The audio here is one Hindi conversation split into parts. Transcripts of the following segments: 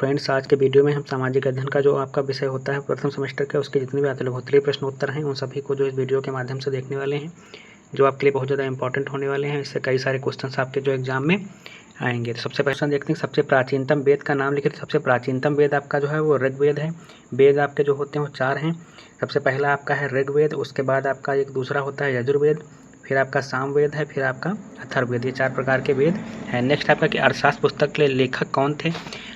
फ्रेंड्स, आज के वीडियो में हम सामाजिक अध्ययन का जो आपका विषय होता है प्रथम सेमेस्टर के, उसके जितने भी उत्तरीय प्रश्न उत्तर हैं उन सभी को जो इस वीडियो के माध्यम से देखने वाले हैं, जो आपके लिए बहुत ज़्यादा इंपॉर्टेंट होने वाले हैं। इससे कई सारे क्वेश्चंस आपके जो एग्जाम में आएंगे। तो सबसे पहले देखते हैं, सबसे प्राचीनतम वेद का नाम लिखिए। सबसे प्राचीनतम वेद आपका जो है वो ऋग्वेद है। वेद आपके जो होते हैं वो 4 हैं। सबसे पहला आपका है ऋग्वेद, उसके बाद आपका एक दूसरा होता है यजुर्वेद, फिर आपका सामवेद है, फिर आपका अथर्ववेद। ये 4 प्रकार के वेद हैं। नेक्स्ट आपका कि अर्थशास्त्र पुस्तक के लेखक कौन थे?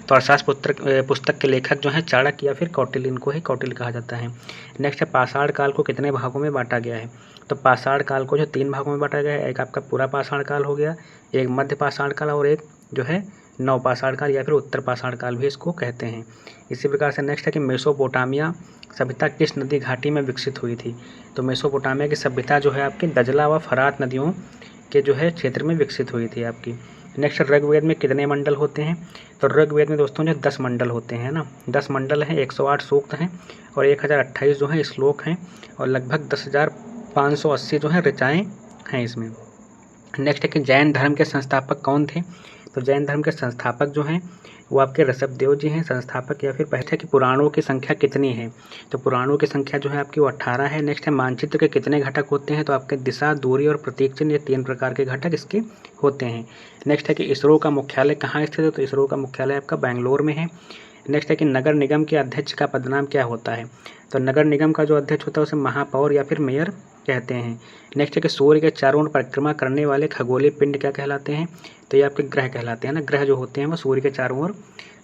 तो अर्थशास्त्र पुस्तक के लेखक जो हैं चाणक्य या फिर कौटिल्य, इनको ही कौटिल्य कहा जाता है। नेक्स्ट है पाषाण काल को कितने भागों में बांटा गया है? तो पाषाण काल को जो 3 भागों में बांटा गया है। एक आपका पूरा पाषाण काल हो गया, एक मध्य पाषाण काल और एक जो है नव पाषाण काल या फिर उत्तर पाषाण काल भी इसको कहते हैं। इसी प्रकार से नेक्स्ट है कि मेसोपोटामिया सभ्यता किस नदी घाटी में विकसित हुई थी? तो मेसोपोटामिया की सभ्यता जो है आपकी दजला व फरात नदियों के जो है क्षेत्र में विकसित हुई थी आपकी। नेक्स्ट ऋग्वेद में कितने मंडल होते हैं? तो ऋग्वेद में दोस्तों जो 10 मंडल होते हैं ना, 10 मंडल हैं, 108 सूक्त हैं और 1028 जो हैं श्लोक हैं और लगभग 10,580 जो हैं ऋचाएँ हैं इसमें। नेक्स्ट है कि जैन धर्म के संस्थापक कौन थे? तो जैन धर्म के संस्थापक जो हैं वो आपके ऋषभदेव जी हैं संस्थापक या फिर पहले। कि पुराणों की संख्या कितनी है? तो पुराणों की संख्या जो है आपकी वो 18 है। नेक्स्ट है मानचित्र के कितने घटक होते हैं? तो आपके दिशा, दूरी और प्रतीक चिन्ह, ये 3 प्रकार के घटक इसके होते हैं। नेक्स्ट है कि इसरो का मुख्यालय कहाँ स्थित है? तो इसरो का मुख्यालय आपका बेंगलोर में है। नेक्स्ट है कि नगर निगम के अध्यक्ष का पदनाम क्या होता है? तो नगर निगम का जो अध्यक्ष होता है उसे महापौर या फिर मेयर कहते हैं। नेक्स्ट है कि सूर्य के चारों ओर परिक्रमा करने वाले खगोलीय पिंड क्या कहलाते हैं? तो ये आपके ग्रह कहलाते हैं ना। ग्रह जो होते हैं वो सूर्य के चारों ओर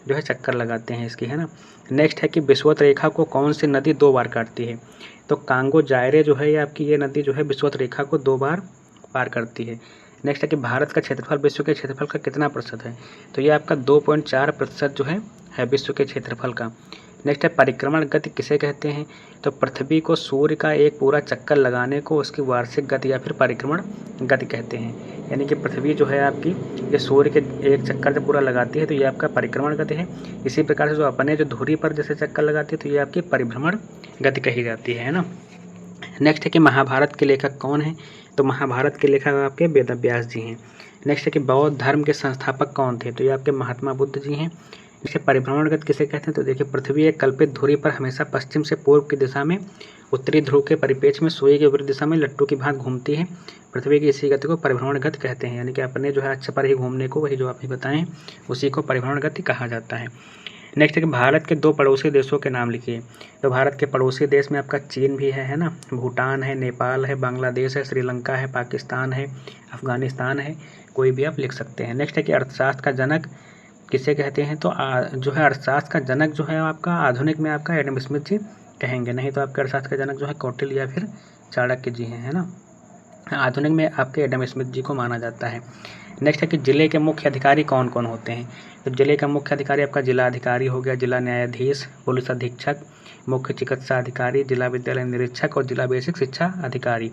जो है चक्कर लगाते हैं इसकी, है ना। नेक्स्ट है कि विषुवत रेखा को कौन सी नदी 2 बार काटती है? तो कांगो जायरे जो है ये आपकी ये नदी जो है विषुवत रेखा को 2 बार पार करती है। नेक्स्ट है कि भारत का क्षेत्रफल विश्व के क्षेत्रफल का कितना प्रतिशत है? तो ये आपका 2.4% जो है विश्व के क्षेत्रफल का। नेक्स्ट है परिक्रमण गति किसे कहते हैं? तो पृथ्वी को सूर्य का एक पूरा चक्कर लगाने को उसकी वार्षिक गति या फिर परिक्रमण गति कहते हैं। यानी कि पृथ्वी जो है आपकी ये सूर्य के एक चक्कर जब पूरा लगाती है तो ये आपका परिक्रमण गति है। इसी प्रकार से जो अपने जो धुरी पर जैसे चक्कर लगाती है तो ये आपकी परिभ्रमण गति कही जाती है ना। नेक्स्ट है कि महाभारत के लेखक कौन है? तो महाभारत के लेखक आपके वेदव्यास जी हैं। नेक्स्ट है कि बौद्ध धर्म के संस्थापक कौन थे? तो ये आपके महात्मा बुद्ध जी हैं। इसे परिभ्रमण गति किसे कहते हैं? तो देखिए पृथ्वी एक कल्पित धुरी पर हमेशा पश्चिम से पूर्व की दिशा में उत्तरी ध्रुव के परिपेक्ष में सुई के विपरीत दिशा में लट्टू की भांति घूमती है। पृथ्वी की इसी गति को परिभ्रमण गति कहते हैं। यानी कि अपने जो है अक्ष पर ही घूमने को, वही जो आप ही बताएं, उसी को परिभ्रमण गति कहा जाता है। नेक्स्ट है कि भारत के 2 पड़ोसी देशों के नाम लिखिए। तो भारत के पड़ोसी देश में आपका चीन भी है ना, भूटान है, नेपाल है, बांग्लादेश है, श्रीलंका है, पाकिस्तान है, अफगानिस्तान है, कोई भी आप लिख सकते हैं। नेक्स्ट है कि अर्थशास्त्र का जनक किसे कहते हैं? तो जो है अर्थशास्त्र का जनक जो है आपका आधुनिक में आपका एडम स्मिथ जी कहेंगे, नहीं तो आपके अर्थशास्त्र का जनक जो है कौटिल्य या फिर चाणक्य जी हैं, है ना। आधुनिक में आपके एडम स्मिथ जी को माना जाता है। नेक्स्ट है कि जिले के मुख्य अधिकारी कौन कौन होते हैं? तो जिले का मुख्य अधिकारी आपका जिला अधिकारी हो गया, जिला न्यायाधीश, पुलिस अधीक्षक, मुख्य चिकित्सा अधिकारी, जिला विद्यालय निरीक्षक और जिला बेसिक शिक्षा अधिकारी।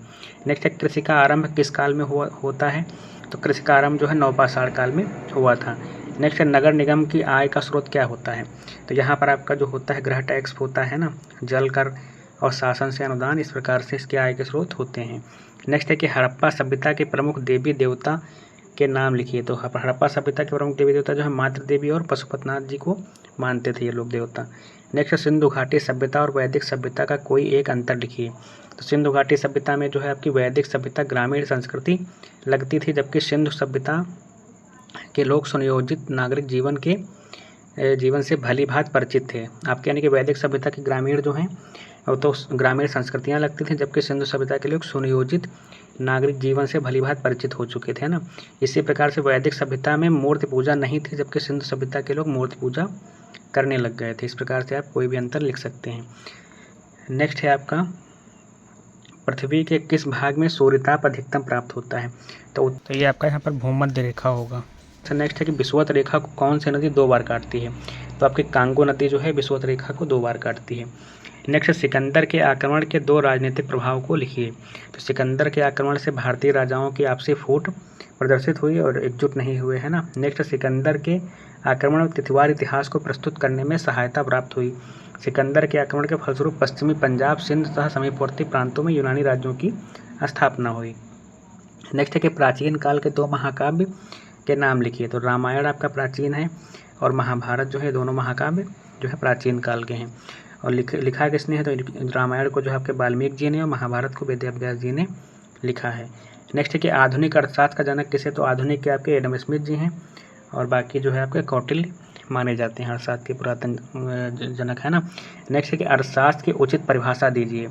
नेक्स्ट है कृषि का आरंभ किस काल में होता है? तो कृषि का आरंभ जो है नवपाषाण काल में हुआ था। नेक्स्ट है नगर निगम की आय का स्रोत क्या होता है? तो यहाँ पर आपका जो होता है गृह टैक्स होता है ना, जल कर और शासन से अनुदान, इस प्रकार से इसके आय के स्रोत होते हैं। नेक्स्ट है कि हड़प्पा सभ्यता के प्रमुख देवी देवता के नाम लिखिए। तो हड़प्पा सभ्यता के प्रमुख देवी देवता जो है मातृ देवी और पशुपतिनाथ जी को मानते थे ये लोग देवता। नेक्स्ट सिंधु घाटी सभ्यता और वैदिक सभ्यता का कोई एक अंतर लिखिए। तो सिंधु घाटी सभ्यता में जो है आपकी वैदिक सभ्यता ग्रामीण संस्कृति लगती थी, जबकि सिंधु सभ्यता के लोग सुनियोजित नागरिक जीवन से भली भांति परिचित थे आपके। यानी कि वैदिक सभ्यता के ग्रामीण जो हैं तो ग्रामीण संस्कृतियाँ लगती थी, जबकि सिंधु सभ्यता के लोग सुनियोजित नागरिक जीवन से भली भांति परिचित हो चुके थे ना। इसी प्रकार से वैदिक सभ्यता में मूर्ति पूजा नहीं थी, जबकि सिंधु सभ्यता के लोग मूर्ति पूजा करने लग गए थे। इस प्रकार से आप कोई भी अंतर लिख सकते हैं। नेक्स्ट है आपका पृथ्वी के किस भाग में सूर्यताप अधिकतम प्राप्त होता है? तो ये आपका यहाँ पर भूमध्य रेखा होगा। नेक्स्ट है कि विषुवत रेखा को कौन सी नदी 2 बार काटती है? तो आपकी कांगो नदी जो है विषुवत रेखा को 2 बार काटती है। नेक्स्ट सिकंदर के आक्रमण के 2 राजनीतिक प्रभाव को लिखिए। तो सिकंदर के आक्रमण से भारतीय राजाओं की आपसी फूट प्रदर्शित हुई और एकजुट नहीं हुए, है ना। नेक्स्ट सिकंदर के आक्रमण और तिथवार इतिहास को प्रस्तुत करने में सहायता प्राप्त हुई। सिकंदर के आक्रमण के फलस्वरूप पश्चिमी पंजाब, सिंध तथा समीपवर्ती प्रांतों में यूनानी राज्यों की स्थापना हुई। नेक्स्ट है कि प्राचीन काल के 2 महाकाव्य के नाम लिखिए। तो रामायण आपका प्राचीन है और महाभारत जो है दोनों महाकाव्य जो है प्राचीन काल के हैं। और लिखा किसने है, तो रामायण को जो है आपके वाल्मीकि जी ने और महाभारत को वेद व्यास जी ने लिखा है। नेक्स्ट है कि आधुनिक अर्थशास्त्र का जनक किसे, तो आधुनिक के आपके एडम स्मिथ जी हैं और बाकी जो है आपके कौटिल्य माने जाते हैं अर्थशास्त्र के पुरातन जनक, है ना। नेक्स्ट है कि अर्थशास्त्र की उचित परिभाषा दीजिए,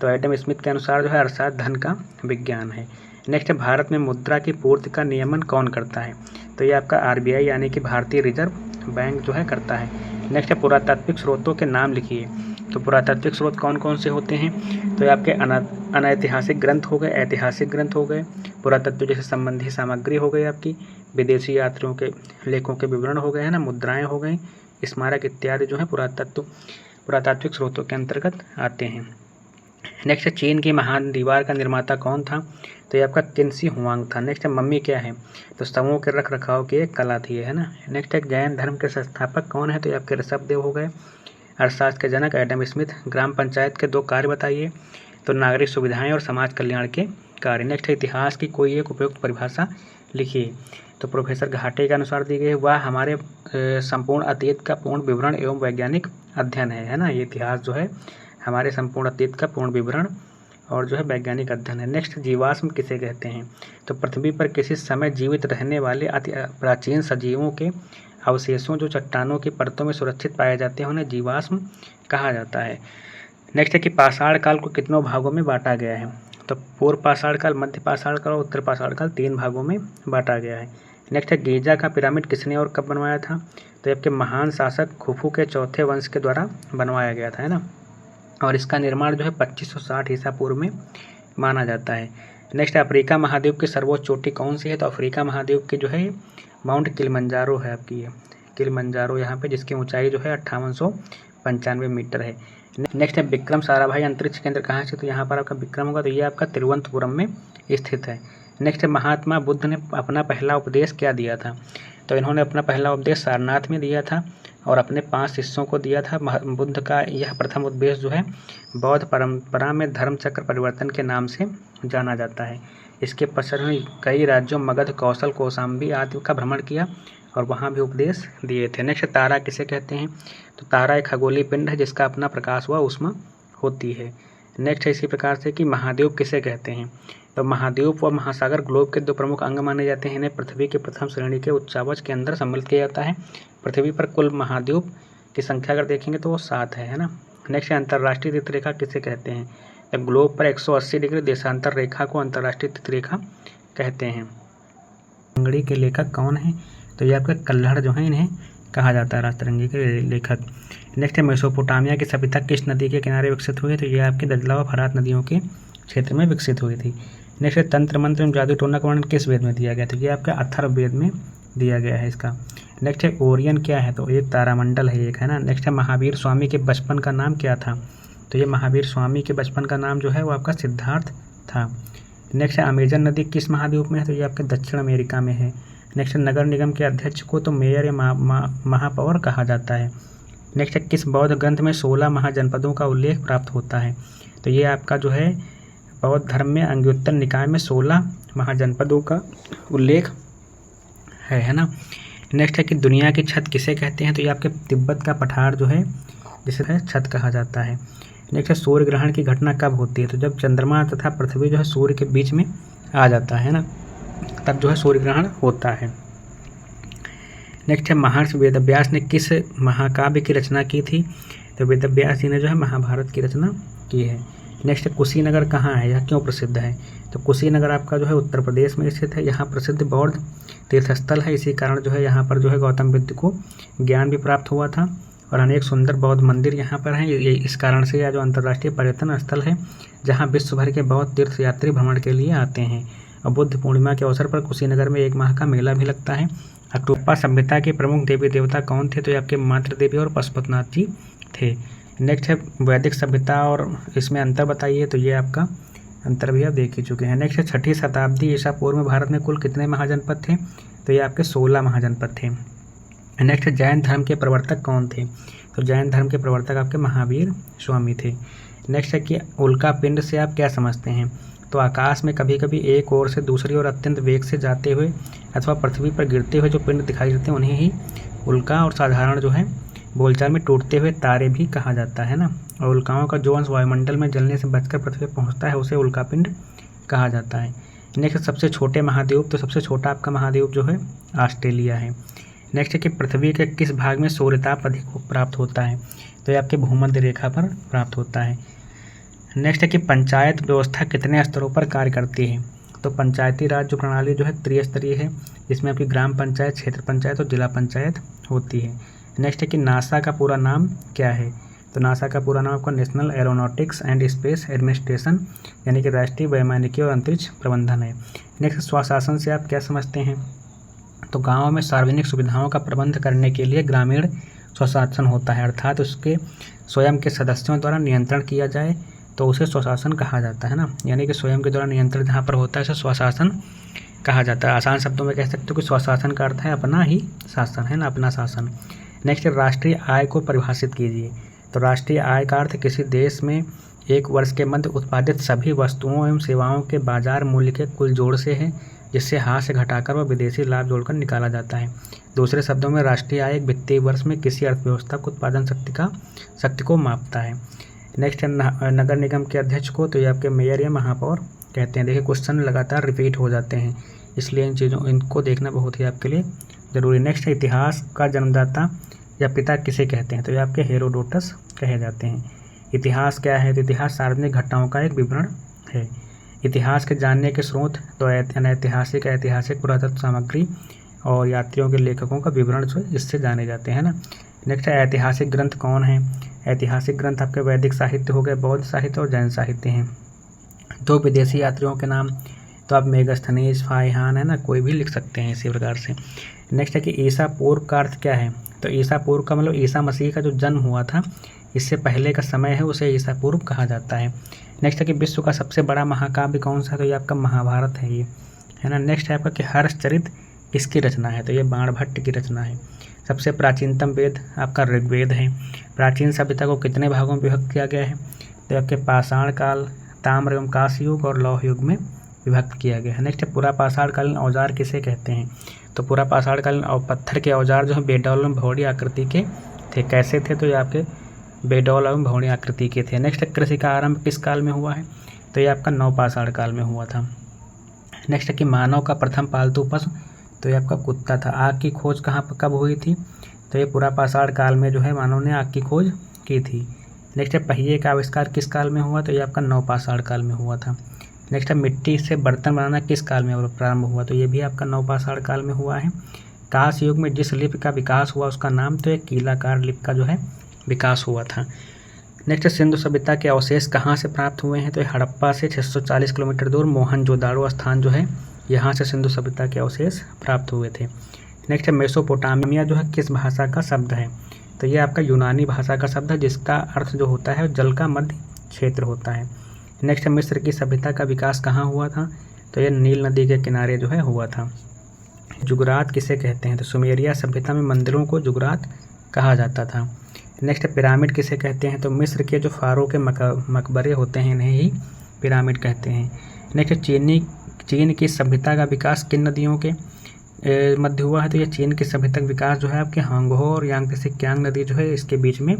तो एडम स्मिथ के अनुसार जो है अर्थशास्त्र धन का विज्ञान है। नेक्स्ट है भारत में मुद्रा की पूर्ति का नियमन कौन करता है, तो ये आपका RBI यानी कि भारतीय रिजर्व बैंक जो है करता है। नेक्स्ट है पुरातात्विक स्रोतों के नाम लिखिए, तो पुरातात्विक स्रोत कौन कौन से होते हैं, तो ये आपके अनैतिहासिक ग्रंथ हो गए, ऐतिहासिक ग्रंथ हो गए, पुरातत्व जैसे संबंधी सामग्री हो गई आपकी, विदेशी यात्रियों के लेखों के विवरण हो गए, है ना, मुद्राएं हो गई, स्मारक इत्यादि जो है पुरातात्विक स्रोतों के अंतर्गत आते हैं। नेक्स्ट है चीन की महान दीवार का निर्माता कौन था, तो ये आपका किन्सी हुआंग था। नेक्स्ट है मम्मी क्या है, तो स्तंभों के रख रखाव की एक कला थी, है ना। नेक्स्ट है जैन धर्म के संस्थापक कौन है, तो ये आपके ऋषभदेव हो गए। अर्थशास्त्र के जनक एडम स्मिथ। ग्राम पंचायत के 2 कार्य बताइए, तो नागरिक सुविधाएं और समाज कल्याण के कार्य। नेक्स्ट है इतिहास की कोई एक उपयुक्त परिभाषा लिखिए, तो प्रोफेसर घाटे के अनुसार दी गई वह हमारे संपूर्ण अतीत का पूर्ण विवरण एवं वैज्ञानिक अध्ययन है ना। ये इतिहास जो है हमारे संपूर्ण अतीत का पूर्ण विवरण और जो है वैज्ञानिक अध्ययन है। नेक्स्ट जीवाश्म किसे कहते हैं, तो पृथ्वी पर किसी समय जीवित रहने वाले अति प्राचीन सजीवों के अवशेषों जो चट्टानों की परतों में सुरक्षित पाए जाते हैं उन्हें जीवाश्म कहा जाता है। नेक्स्ट है कि पाषाण काल को कितनों भागों में बांटा गया है, तो पूर्व पाषाण काल, मध्य पाषाण काल और उत्तर पाषाण काल 3 भागों में बांटा गया है। नेक्स्ट है गिजा का पिरामिड किसने और कब बनवाया था, तो आपके महान शासक खुफू के 4थे वंश के द्वारा बनवाया गया था, है ना। और इसका निर्माण जो है 2560 ईसा पूर्व में माना जाता है। नेक्स्ट अफ्रीका महाद्वीप की सर्वोच्च चोटी कौन सी है, तो अफ्रीका महाद्वीप की जो है माउंट किलिमंजारो है आपकी, ये किलिमंजारो यहाँ पे, जिसकी ऊंचाई जो है 5895 मीटर है। नेक्स्ट है विक्रम साराभाई अंतरिक्ष केंद्र कहाँ से, तो यहाँ पर आपका विक्रम होगा, तो ये आपका तिरुवनंतपुरम में स्थित है। नेक्स्ट है महात्मा बुद्ध ने अपना पहला उपदेश क्या दिया था, तो इन्होंने अपना पहला उपदेश सारनाथ में दिया था और अपने 5 शिष्यों को दिया था। बुद्ध का यह प्रथम उपदेश जो है बौद्ध परंपरा में धर्म चक्र परिवर्तन के नाम से जाना जाता है। इसके पश्चात कई राज्यों मगध, कौशल, कौशाम्बी आदि का भ्रमण किया और वहाँ भी उपदेश दिए थे। नेक्स्ट तारा किसे कहते हैं, तो तारा एक खगोलीय पिंड है जिसका अपना प्रकाश व ऊष्मा होती है। नेक्स्ट है इसी प्रकार से कि महाद्वीप किसे कहते हैं, तो महाद्वीप व महासागर ग्लोब के 2 प्रमुख अंग माने जाते हैं। इन्हें पृथ्वी की प्रथम श्रेणी के उच्चावच के अंदर सम्मिलित किया जाता है। पृथ्वी पर कुल महाद्वीप की संख्या अगर देखेंगे तो वो 7 है ना। नेक्स्ट अंतर्राष्ट्रीय तिथि रेखा किसे कहते हैं, तो ग्लोब पर 180 डिग्री देशांतर रेखा को अंतर्राष्ट्रीय तिथि रेखा कहते हैं। रंगड़ी के लेखक कौन है, तो ये आपके कल्हड़ जो है इन्हें कहा जाता है राजतरंगी के लेखक। नेक्स्ट है मेसोपोटामिया की सभ्यता किस नदी के किनारे विकसित हुई, तो ये आपकी दजला व फरात नदियों के क्षेत्र में विकसित हुई थी। नेक्स्ट है तंत्र मंत्र एवं जादू टोना का वर्णन किस वेद में दिया गया, तो ये आपका अथर्ववेद में दिया गया है इसका। नेक्स्ट है ओरियन क्या है, तो एक तारामंडल है एक, है ना। नेक्स्ट है महावीर स्वामी के बचपन का नाम क्या था, तो ये महावीर स्वामी के बचपन का नाम जो है वो आपका सिद्धार्थ था। नेक्स्ट है अमेजन नदी किस महाद्वीप में है, तो ये आपके दक्षिण अमेरिका में है। नेक्स्ट है नगर निगम के अध्यक्ष को तो मेयर या महापौर कहा जाता है। नेक्स्ट है किस बौद्ध ग्रंथ में 16 महाजनपदों का उल्लेख प्राप्त होता है, तो ये आपका जो है बौद्ध धर्म में अंग्योत्तर निकाय में 16 महाजनपदों का उल्लेख है ना। नेक्स्ट है कि दुनिया की छत किसे कहते हैं, तो ये आपके तिब्बत का पठार जो है जिसे है छत कहा जाता है। नेक्स्ट है सूर्य ग्रहण की घटना कब होती है, तो जब चंद्रमा तथा पृथ्वी जो है सूर्य के बीच में आ जाता है ना, तब जो है सूर्य ग्रहण होता है। नेक्स्ट है महर्षि वेदव्यास ने किस महाकाव्य की रचना की थी, तो वेदव्यास जी ने जो है महाभारत की रचना की है। नेक्स्ट है कुशीनगर कहाँ है, यह क्यों प्रसिद्ध है, तो कुशीनगर आपका जो है उत्तर प्रदेश में स्थित है। यहाँ प्रसिद्ध बौद्ध तीर्थस्थल है, इसी कारण जो है यहाँ पर जो है गौतम बुद्ध को ज्ञान भी प्राप्त हुआ था और अनेक सुंदर बौद्ध मंदिर यहाँ पर हैं। ये इस कारण से यह जो अंतर्राष्ट्रीय पर्यटन स्थल है जहाँ विश्व भर के बौद्ध तीर्थयात्री भ्रमण के लिए आते हैं। और बुद्ध पूर्णिमा के अवसर पर कुशीनगर में 1 माह का मेला भी लगता है। हड़प्पा सभ्यता के प्रमुख देवी देवता कौन थे, तो ये आपके मातृ देवी और पशुपतिनाथ जी थे। नेक्स्ट है वैदिक सभ्यता और इसमें अंतर बताइए, तो ये आपका अंतर भी आप देख ही चुके हैं। नेक्स्ट है 6ठी शताब्दी ईसा पूर्व में भारत में कुल कितने महाजनपद थे, तो ये आपके 16 महाजनपद थे। नेक्स्ट जैन धर्म के प्रवर्तक कौन थे, तो जैन धर्म के प्रवर्तक आपके महावीर स्वामी थे। नेक्स्ट है कि उल्का पिंड से आप क्या समझते हैं, तो आकाश में कभी कभी एक ओर से दूसरी ओर अत्यंत वेग से जाते हुए अथवा पृथ्वी पर गिरते हुए जो पिंड दिखाई देते हैं उन्हें ही उल्का और साधारण जो है बोलचाल में टूटते हुए तारे भी कहा जाता है ना। और उल्काओं का जो अंश वायुमंडल में जलने से बचकर पृथ्वी पर पहुँचता है उसे उल्कापिंड कहा जाता है। नेक्स्ट सबसे छोटे महाद्वीप, तो सबसे छोटा आपका महाद्वीप जो है ऑस्ट्रेलिया है। नेक्स्ट है कि पृथ्वी के किस भाग में सूर्यताप अधिक प्राप्त होता है, तो ये आपके भूमध्य रेखा पर प्राप्त होता है। नेक्स्ट है कि पंचायत व्यवस्था कितने स्तरों पर कार्य करती है, तो पंचायती राज जो प्रणाली जो है त्रिस्तरीय है, जिसमें आपकी ग्राम पंचायत, क्षेत्र पंचायत और जिला पंचायत होती है। नेक्स्ट है कि नासा का पूरा नाम क्या है, तो नासा का पूरा नाम आपका national aeronautics and space administration यानी कि राष्ट्रीय वैमानिकी और अंतरिक्ष प्रबंधन है। नेक्स्ट स्वशासन से आप क्या समझते हैं, तो गाँव में सार्वजनिक सुविधाओं का प्रबंध करने के लिए ग्रामीण स्वशासन होता है, अर्थात उसके स्वयं के सदस्यों द्वारा नियंत्रण किया जाए तो उसे स्वशासन कहा जाता है ना। यानी कि स्वयं के द्वारा नियंत्रण जहाँ पर होता है उसे स्वशासन कहा जाता है। आसान शब्दों में कह सकते हो कि स्वशासन का अर्थ है अपना ही शासन, है ना, अपना शासन। नेक्स्ट राष्ट्रीय आय को परिभाषित कीजिए, तो राष्ट्रीय आय का अर्थ किसी देश में एक वर्ष के मध्य उत्पादित सभी वस्तुओं एवं सेवाओं के बाजार मूल्य के कुल जोड़ से है, जिससे हाथ से घटाकर व विदेशी लाभ जोड़कर निकाला जाता है। दूसरे शब्दों में राष्ट्रीय आय एक वित्तीय वर्ष में किसी अर्थव्यवस्था को उत्पादन शक्ति को मापता है। नेक्स्ट है नगर निगम के अध्यक्ष को, तो ये आपके मेयर या महापौर कहते हैं। देखिए क्वेश्चन लगातार रिपीट हो जाते हैं, इसलिए इनको देखना बहुत ही आपके लिए ज़रूरी। नेक्स्ट है इतिहास का जन्मदाता या पिता किसे कहते हैं, तो ये आपके हेरोडोटस कहे जाते हैं। इतिहास क्या है, तो इतिहास सार्वजनिक घटनाओं का एक विवरण है। इतिहास के जानने के स्रोत, तो ऐतिहासिक पुरातत्व सामग्री और यात्रियों के लेखकों का विवरण जो इससे जाने जाते हैं ना। नेक्स्ट है ऐतिहासिक ग्रंथ कौन है, ऐतिहासिक ग्रंथ आपके वैदिक साहित्य हो गए, बौद्ध साहित्य और जैन साहित्य हैं। दो विदेशी यात्रियों के नाम, तो आप मेगास्थनीज, फाहियान, है ना, कोई भी लिख सकते हैं इसी प्रकार से। नेक्स्ट है कि ईसा पूर्व का अर्थ क्या है, तो ईसा पूर्व का मतलब ईसा मसीह का जो जन्म हुआ था इससे पहले का समय है, उसे ईसा पूर्व कहा जाता है। नेक्स्ट है कि विश्व का सबसे बड़ा महाकाव्य कौन सा है, तो ये आपका महाभारत है ये, है ना। नेक्स्ट है आपका कि हर्षचरित किसकी रचना है, तो ये बाणभट्ट की रचना है। सबसे प्राचीनतम वेद आपका ऋग्वेद है। प्राचीन सभ्यता को कितने भागों में विभक्त किया गया है, तो आपके पाषाण काल, ताम्र एवं कांस्य युग और लौह युग में विभक्त किया गया है। नेक्स्ट है पूरा पाषाणकालीन औजार किसे कहते हैं, तो पूरा पाषाणकालीन और पत्थर के औजार जो है बेडौल एवं भौड़ी आकृति के थे। कैसे थे, तो ये आपके बेडौल एवं भौड़ी आकृति के थे। नेक्स्ट कृषि का आरंभ किस काल में हुआ है, तो ये आपका नवपाषाण काल में हुआ था। नेक्स्ट है कि मानव का प्रथम पालतू पशु, तो ये आपका कुत्ता था। आग की खोज कब हुई थी, तो ये पूरा पाषाण काल में जो है मानव ने आग की खोज की थी। नेक्स्ट है पहिए का आविष्कार किस काल में हुआ, तो ये आपका नवपाषाण काल में हुआ था। नेक्स्ट है मिट्टी से बर्तन बनाना किस काल में प्रारंभ हुआ, तो ये भी आपका नवपाषाण काल में हुआ है। कांस्य युग में जिस लिपि का विकास हुआ उसका नाम, तो एक कीलाकार लिपि का जो है विकास हुआ था। नेक्स्ट सिंधु सभ्यता के अवशेष कहाँ से प्राप्त हुए हैं, तो हड़प्पा से 640 किलोमीटर दूर मोहनजोदाड़ो स्थान जो है यहाँ से सिंधु सभ्यता के अवशेष प्राप्त हुए थे। नेक्स्ट है मेसोपोटामिया जो है किस भाषा का शब्द है, तो ये आपका यूनानी भाषा का शब्द है, जिसका अर्थ जो होता है जल का मध्य क्षेत्र होता है। नेक्स्ट है मिस्र की सभ्यता का विकास कहाँ हुआ था, तो ये नील नदी के किनारे जो है हुआ था। जुगरात किसे कहते हैं, तो सुमेरिया सभ्यता में मंदिरों को जुगरात कहा जाता था। नेक्स्ट पिरामिड किसे कहते हैं, तो मिस्र के जो फारो के मकबरे होते हैं इन्हें ही पिरामिड कहते हैं। नेक्स्ट चीन की सभ्यता का विकास किन नदियों के मध्य हुआ है, तो ये चीन की सभ्यता का विकास जो है आपके हांगहो और यांगत्से कियांग नदी जो है इसके बीच में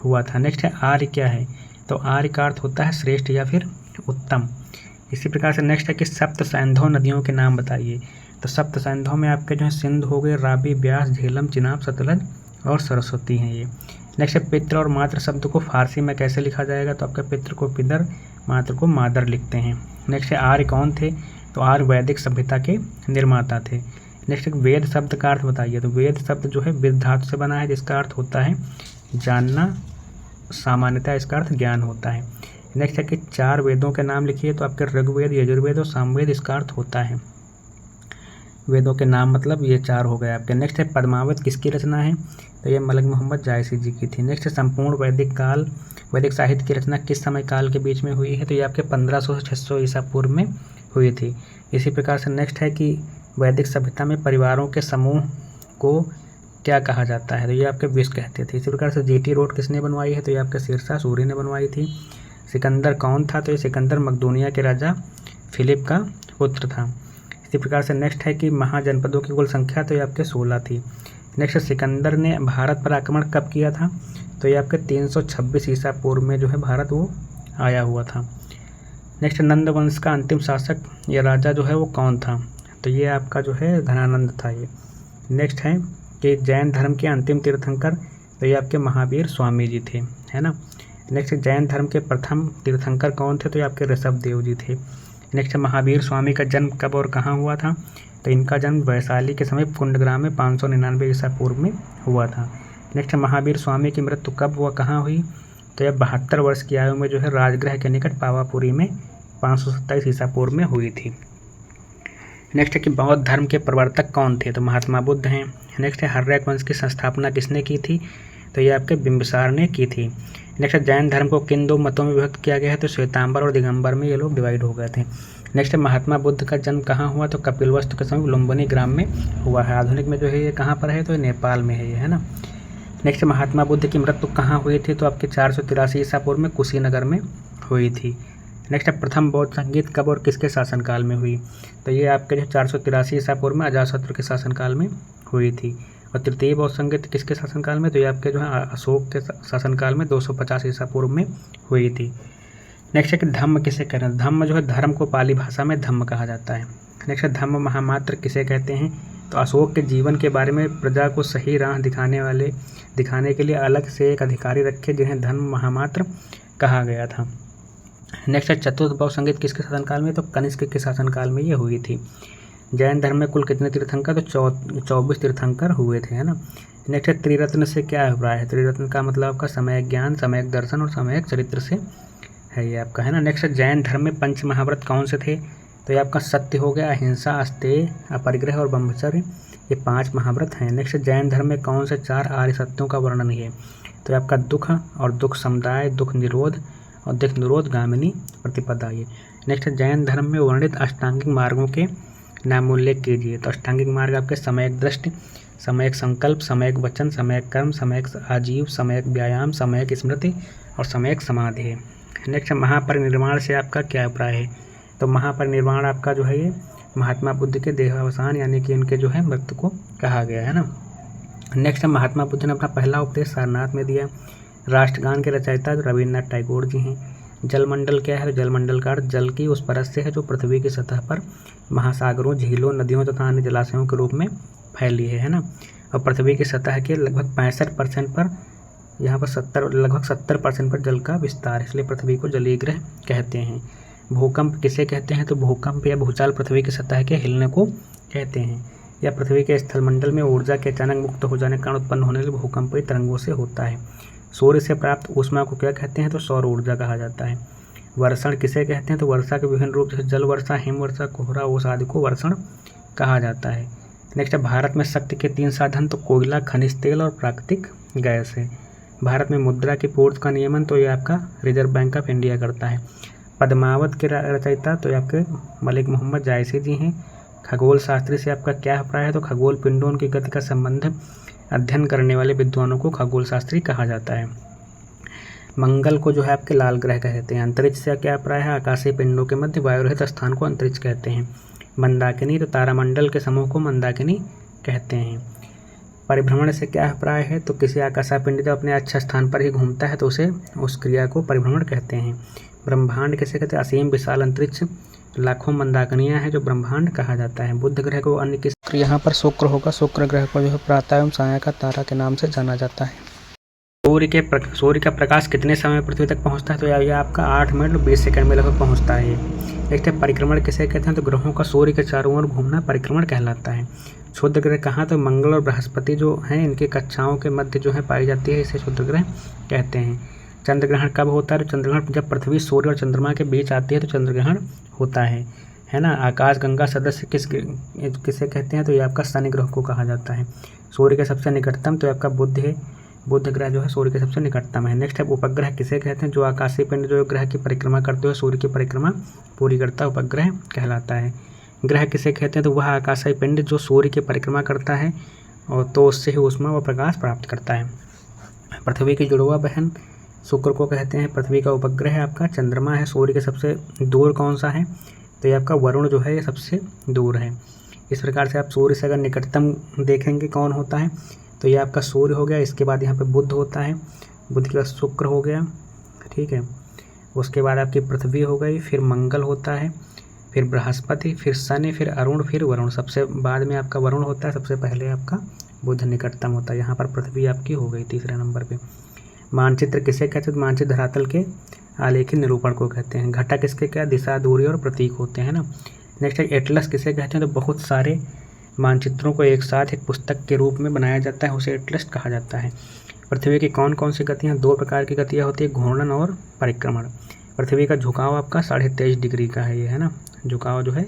हुआ था। नेक्स्ट है आर्य क्या है, तो आर्य का अर्थ होता है श्रेष्ठ या फिर उत्तम। इसी प्रकार से नेक्स्ट है कि सप्त सैंधव नदियों के नाम बताइए, तो सप्त सैंधव में आपके जो है सिंध हो गए, रावी, ब्यास, झेलम, चिनाब, सतलज और सरस्वती हैं ये। नेक्स्ट है पितृ और मातृ शब्द को फारसी में कैसे लिखा जाएगा, तो आपका पितृ को पिदर, मातृ को मादर लिखते हैं। नेक्स्ट है आर्य कौन थे, तो आर्य वैदिक सभ्यता के निर्माता थे। नेक्स्ट एक वेद शब्द का अर्थ बताइए, तो वेद शब्द जो है विद धातु से बना है, जिसका अर्थ होता है जानना, सामान्यतः इसका अर्थ ज्ञान होता है। नेक्स्ट है कि 4 वेदों के नाम लिखिए, तो आपके ऋग्वेद, यजुर्वेद और सामवेद इसका अर्थ होता है। वेदों के नाम मतलब ये 4 हो गए आपके। नेक्स्ट है पद्मावत किसकी रचना है, तो ये मलिक मोहम्मद जायसी जी की थी। नेक्स्ट संपूर्ण वैदिक साहित्य की रचना किस समय काल के बीच में हुई है, तो ये आपके 1500 से 600 ईसा पूर्व में हुई थी। इसी प्रकार से नेक्स्ट है कि वैदिक सभ्यता में परिवारों के समूह को क्या कहा जाता है, तो ये आपके विष कहते थे। इसी प्रकार से जीटी रोड किसने बनवाई है, तो ये आपके सिरसा सूरी ने बनवाई थी। सिकंदर कौन था, तो ये सिकंदर मकदूनिया के राजा फिलिप का पुत्र था। इसी प्रकार से नेक्स्ट है कि महाजनपदों की कुल संख्या, तो ये आपके 16 थी। नेक्स्ट, सिकंदर ने भारत पर आक्रमण कब किया था? तो ये आपके 326 ईसा पूर्व में जो है भारत वो आया हुआ था। नेक्स्ट, नंद वंश का अंतिम शासक या राजा जो है वो कौन था? तो ये आपका जो है धनानंद था ये। नेक्स्ट है कि जैन धर्म के अंतिम तीर्थंकर, तो ये आपके महावीर स्वामी जी थे, है ना। नेक्स्ट, जैन धर्म के प्रथम तीर्थंकर कौन थे? तो ये आपके ऋषभ देव जी थे। नेक्स्ट, महावीर स्वामी का जन्म कब और कहाँ हुआ था? तो इनका जन्म वैशाली के समीप कुंडग्राम में 599 ईसा पूर्व में हुआ था। नेक्स्ट, महावीर स्वामी की मृत्यु कब व कहाँ हुई? तो यह 72 वर्ष की आयु में जो है राजगृह के निकट पावापुरी में 527 ईसा पूर्व में हुई थी। नेक्स्ट है कि बौद्ध धर्म के प्रवर्तक कौन थे? तो महात्मा बुद्ध हैं। नेक्स्ट है हर्यक वंश की स्थापना किसने की थी? तो ये आपके बिंबिसार ने की थी। नेक्स्ट, जैन धर्म को किन 2 मतों में विभक्त किया गया है? तो श्वेतांबर और दिगंबर में ये लोग डिवाइड हो गए थे। नेक्स्ट, महात्मा बुद्ध का जन्म कहाँ हुआ? तो कपिलवस्तु के समीप लुम्बिनी ग्राम में हुआ है। आधुनिक में जो है ये कहाँ पर है? तो नेपाल में है ये, है ना। नेक्स्ट, महात्मा बुद्ध की मृत्यु कहाँ हुई थी? तो आपके 483 ईसा पूर्व में कुशीनगर में हुई थी। नेक्स्ट, प्रथम बौद्ध संगीत कब और किसके शासनकाल में हुई? तो ये आपके जो 483 ईसा पूर्व में अजातशत्रु के शासनकाल में हुई थी। और तृतीय बौद्ध संगीत किसके शासनकाल में? तो ये आपके जो है अशोक के शासनकाल में 250 ईसा पूर्व में हुई थी। नेक्स्ट है कि धम्म किसे कहते हैं? धम्म जो है धर्म को पाली भाषा में धम्म कहा जाता है। नेक्स्ट, धम्म महामात्र किसे कहते हैं? तो अशोक के जीवन के बारे में प्रजा को सही राह दिखाने के लिए अलग से एक अधिकारी रखे जिन्हें धम्म महामात्र कहा गया था। नेक्स्ट है चतुर्थ बौद्ध संगीत किसके शासनकाल में? तो कनिष्क के शासनकाल में ये हुई थी। जैन धर्म में कुल कितने तीर्थंकर? तो 24 तीर्थंकर हुए थे, है ना। नेक्स्ट है त्रिरत्न से क्या अभिप्राय है? त्रिरत्न का मतलब आपका सम्यक ज्ञान, सम्यक दर्शन और सम्यक चरित्र से है ये आपका, है ना। नेक्स्ट, जैन धर्म में पंच महाव्रत कौन से थे? तो ये आपका सत्य हो गया, अहिंसा, अस्तेय, अपरिग्रह और ब्रह्मचर्य, ये 5 महाव्रत हैं। नेक्स्ट, जैन धर्म में कौन से 4 आर्य सत्यों का वर्णन है? तो ये आपका दुख और दुख समुदाय, दुख निरोध और दुख निरोध गामिनी प्रतिपदा ये। नेक्स्ट, जैन धर्म में वर्णित अष्टांगिक मार्गों के नामोल्लेख कीजिए। तो अष्टांगिक मार्ग आपके सम्यक दृष्टि, सम्यक संकल्प, सम्यक वचन, सम्यक कर्म, सम्यक आजीव, सम्यक व्यायाम, सम्यक स्मृति और सम्यक समाधि है। नेक्स्ट, महापरिनिर्वाण से आपका क्या अभिप्राय है? तो महापरिनिर्वाण आपका जो है ये महात्मा बुद्ध के देहावसान यानी कि उनके जो है मृत्यु को कहा गया है ना। नेक्स्ट, महात्मा बुद्ध ने अपना पहला उपदेश सारनाथ में दिया। राष्ट्रगान के रचयिता रविन्द्रनाथ टैगोर जी हैं। जलमंडल क्या है? तो जलमंडल का अर्थ जल की उस परत से है जो पृथ्वी की सतह पर महासागरों, झीलों, नदियों तथा अन्य जलाशयों के रूप में फैली है ना। और पृथ्वी की सतह के लगभग 65% पर यहाँ पर लगभग 70% पर जल का विस्तार है, इसलिए पृथ्वी को जलीय ग्रह कहते हैं। भूकंप किसे कहते हैं? तो भूकंप या भूचाल पृथ्वी की सतह के हिलने को कहते हैं या पृथ्वी के स्थलमंडल में ऊर्जा के अचानक मुक्त हो जाने के कारण उत्पन्न होने वाले भूकंपीय तरंगों से होता है। सूर्य से प्राप्त ऊष्मा को क्या कहते हैं? तो सौर ऊर्जा कहा जाता है। वर्षण किसे कहते हैं? तो वर्षा के विभिन्न रूप जैसे जल वर्षा, हिम वर्षा, कोहरा, ओस आदि को वर्षण कहा जाता है। नेक्स्ट, भारत में शक्ति के 3 साधन तो कोयला, खनिज तेल और प्राकृतिक गैस है। भारत में मुद्रा की पूर्ति का नियमन तो ये आपका रिजर्व बैंक ऑफ इंडिया करता है। पद्मावत के रचयिता तो ये आपके मलिक मोहम्मद जायसी जी हैं। खगोल शास्त्री से आपका क्या अभिप्राय है? तो खगोल पिंडों की गति का संबंध अध्ययन करने वाले विद्वानों को खगोल शास्त्री कहा जाता है। मंगल को जो है आपके लाल ग्रह कहते हैं। अंतरिक्ष से क्या अभिप्राय है? आकाशीय पिंडों के मध्य वायुरहित स्थान को अंतरिक्ष कहते हैं। मंदाकिनी तो तारामंडल के समूह को मंदाकिनी कहते हैं। परिभ्रमण से क्या अभिप्राय है? तो किसी आकाशीय पिंड जब अपने अच्छे स्थान पर ही घूमता है तो उसे उस क्रिया को परिभ्रमण कहते हैं। ब्रह्मांड किसे कहते हैं? असीम विशाल अंतरिक्ष, लाखों मंदाकिनियाँ हैं जो ब्रह्मांड कहा जाता है। बुध ग्रह को अन्य किस यहाँ पर शुक्र होगा। शुक्र ग्रह को जो है प्रातः एवं सायं का तारा के नाम से जाना जाता है। सूर्य का प्रकाश कितने समय में पृथ्वी तक पहुँचता है? तो यह आपका 8 मिनट 20 सेकंड में लगभग पहुँचता है। देखते हैं परिक्रमण किसे कहते हैं? तो ग्रहों का सूर्य के चारों ओर घूमना परिक्रमण कहलाता है। क्षुद्र ग्रह कहाँ? तो मंगल और बृहस्पति जो हैं इनकी कक्षाओं के मध्य जो है पाई जाती है, इसे क्षुद्र ग्रह कहते हैं। चंद्र ग्रहण कब होता है? तो चंद्र ग्रहण जब पृथ्वी, सूर्य और चंद्रमा के बीच आती है तो चंद्र ग्रहण होता है ना। आकाश गंगा सदस्य किसे कहते हैं? तो ये आपका शनि ग्रह को कहा जाता है। सूर्य के सबसे निकटतम तो आपका बुध है। बुध ग्रह जो है सूर्य के सबसे निकटतम है। नेक्स्ट है उपग्रह किसे कहते हैं? जो आकाशीय पिंड जो ग्रह की परिक्रमा करते हुए सूर्य की परिक्रमा पूरी करता है उपग्रह कहलाता है। ग्रह किसे कहते हैं? तो वह आकाशीय पिंड जो सूर्य की परिक्रमा करता है और तो उससे ही ऊष्मा व प्रकाश प्राप्त करता है। पृथ्वी की जुड़वा बहन शुक्र को कहते हैं। पृथ्वी का उपग्रह आपका चंद्रमा है। सूर्य के सबसे दूर कौन सा है? तो ये आपका वरुण जो है ये सबसे दूर है। इस प्रकार से आप सूर्य से अगर निकटतम देखेंगे कौन होता है? तो ये आपका सूर्य हो गया। इसके बाद यहाँ पे बुध होता है, बुध के बाद शुक्र हो गया, ठीक है। उसके बाद आपकी पृथ्वी हो गई, फिर मंगल होता है, फिर बृहस्पति, फिर शनि, फिर अरुण, फिर वरुण। सबसे बाद में आपका वरुण होता है, सबसे पहले आपका बुध निकटतम होता है। यहाँ पर पृथ्वी आपकी हो गई तीसरे नंबर पे। मानचित्र किसे कहते हैं? मानचित्र धरातल के आलेखी निरूपण को कहते हैं। घटक इसके क्या? दिशा, दूरी और प्रतीक होते हैं ना। नेक्स्ट है एटलस किसे कहते हैं? तो बहुत सारे मानचित्रों को एक साथ एक पुस्तक के रूप में बनाया जाता है, उसे एटलस कहा जाता है। पृथ्वी की कौन कौन सी गतियाँ? 2 प्रकार की गतियाँ होती है, घूर्णन और परिक्रमण। पृथ्वी का झुकाव आपका 23.5 डिग्री का है, ये है ना, झुकाव जो है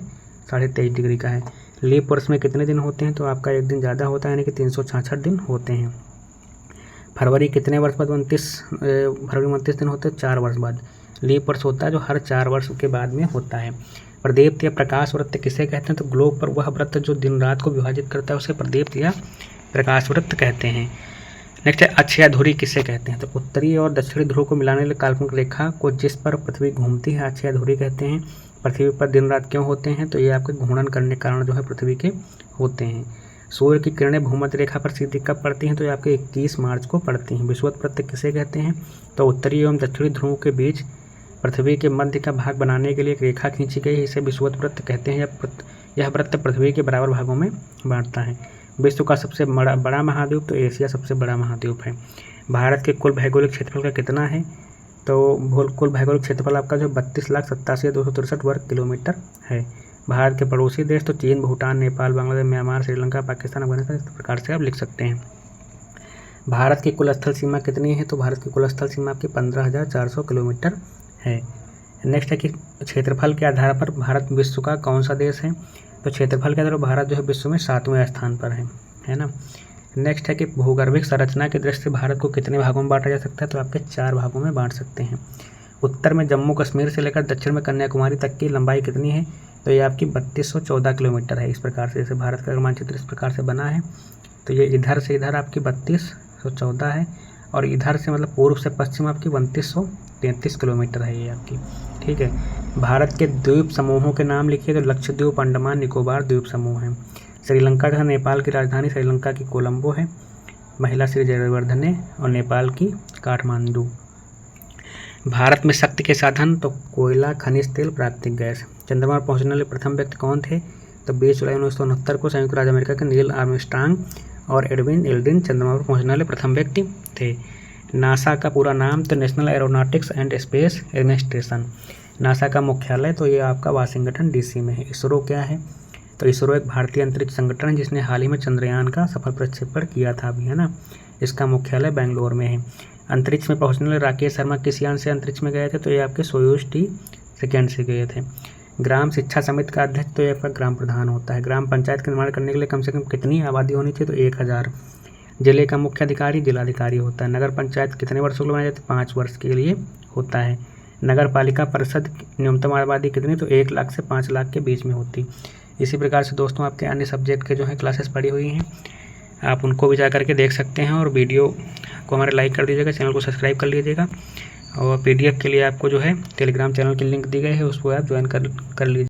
23.5 डिग्री का है। लीप वर्ष में कितने दिन होते हैं? तो आपका एक दिन ज़्यादा होता है, यानी कि 366 दिन होते हैं। फरवरी कितने वर्ष बाद? 29 दिन होते हैं, 4 वर्ष बाद। लीप वर्ष होता है जो हर 4 वर्ष के बाद में होता है। प्रदीप्त या प्रकाश वृत्त किसे कहते हैं? तो ग्लोब पर वह वृत्त जो दिन रात को विभाजित करता है उसे प्रदीप्त या प्रकाश वृत्त कहते हैं। नेक्स्ट है अक्षय धुरी किसे कहते हैं? तो उत्तरी और दक्षिणी ध्रुव को मिलाने वाली काल्पनिक रेखा को जिस पर पृथ्वी घूमती है अक्षय धुरी कहते हैं। पृथ्वी पर दिन रात क्यों होते हैं? तो ये आपके घूर्णन करने के कारण जो है पृथ्वी के होते हैं। सूर्य की किरणें भूमध्य रेखा पर सीधी कब पड़ती हैं? तो ये आपके 21 मार्च को पड़ती हैं। विषुवत वृत्त किसे कहते हैं? तो उत्तरी एवं दक्षिणी ध्रुव के बीच पृथ्वी के मध्य का भाग बनाने के लिए एक रेखा खींची गई, इसे विषुवत वृत्त कहते हैं। यह वृत्त पृथ्वी के बराबर भागों में बांटता है। विश्व का सबसे बड़ा महाद्वीप? तो एशिया सबसे बड़ा महाद्वीप है। भारत के कुल भौगोलिक क्षेत्रफल का कितना है? तो कुल भौगोलिक क्षेत्रफल आपका जो 32,87,263 वर्ग किलोमीटर है। भारत के पड़ोसी देश तो चीन, भूटान, नेपाल, बांग्लादेश, म्यांमार, श्रीलंका, पाकिस्तान, अफगानिस्तान, इस प्रकार से आप लिख सकते हैं। भारत की कुल स्थल सीमा कितनी है? तो भारत की कुल स्थल सीमा आपकी 15,400 किलोमीटर है। नेक्स्ट है कि क्षेत्रफल के आधार पर भारत विश्व का कौन सा देश है? तो क्षेत्रफल के आधार पर भारत जो है विश्व में 7वें स्थान पर है ना। नेक्स्ट है कि भूगर्भिक संरचना की दृष्टि से भारत को कितने भागों में बांटा जा सकता है? तो आपके 4 भागों में बांट सकते हैं। उत्तर में जम्मू कश्मीर से लेकर दक्षिण में कन्याकुमारी तक की लंबाई कितनी है? तो ये आपकी 3214 किलोमीटर है। इस प्रकार से जैसे भारत का मानचित्र इस प्रकार से बना है, तो ये इधर से इधर आपकी 3214 है, और इधर से मतलब पूर्व से पश्चिम आपकी 2933 किलोमीटर है ये आपकी, ठीक है। भारत के द्वीप समूहों के नाम लिखिए। तो लक्षद्वीप, अंडमान निकोबार द्वीप समूह है। श्रीलंका तथा नेपाल की राजधानी श्रीलंका की कोलंबो है। महिला श्री जयवर्धने और नेपाल की काठमांडू। भारत में शक्ति के साधन? तो कोयला, खनिज तेल, प्राकृतिक गैस। चंद्रमा पर पहुंचने वाले प्रथम व्यक्ति कौन थे? तो 20 जुलाई 1969 को संयुक्त राज्य अमेरिका के नील आर्मस्ट्रांग और एडविन एल्ड्रिन चंद्रमा पर पहुंचने वाले प्रथम व्यक्ति थे। नासा का पूरा नाम? तो national aeronautics and space administration. NASA का मुख्यालय तो ये आपका वाशिंगटन DC में है। इसरो क्या है? तो इसरो एक भारतीय अंतरिक्ष संगठन है जिसने हाल ही में चंद्रयान का सफल प्रक्षेपण किया था अभी, है ना। इसका मुख्यालय बेंगलोर में है। अंतरिक्ष में पहुंचने वाले राकेश शर्मा किस यान से अंतरिक्ष में गए थे? तो ये आपके सोयूज T2 से गए थे। ग्राम शिक्षा समिति का अध्यक्ष तो ये आपका ग्राम प्रधान होता है। ग्राम पंचायत का निर्माण करने के लिए कम से कम कितनी आबादी होनी चाहिए? तो 1000। जिले का मुख्य अधिकारी जिलाधिकारी होता है। नगर पंचायत कितने वर्षों के लिए बनाई जाती है? 5 वर्ष के लिए होता है। नगर पालिका परिषद न्यूनतम आबादी कितनी? तो 1 लाख से 5 लाख के बीच में होती। इसी प्रकार से दोस्तों आपके अन्य सब्जेक्ट के जो है क्लासेस पड़ी हुई हैं, आप उनको भी जा करके देख सकते हैं। और वीडियो को हमारे लाइक कर दीजिएगा, चैनल को सब्सक्राइब कर लीजिएगा। और PDF के लिए आपको जो है टेलीग्राम चैनल की लिंक दी गई है, उसको आप ज्वाइन कर लीजिए।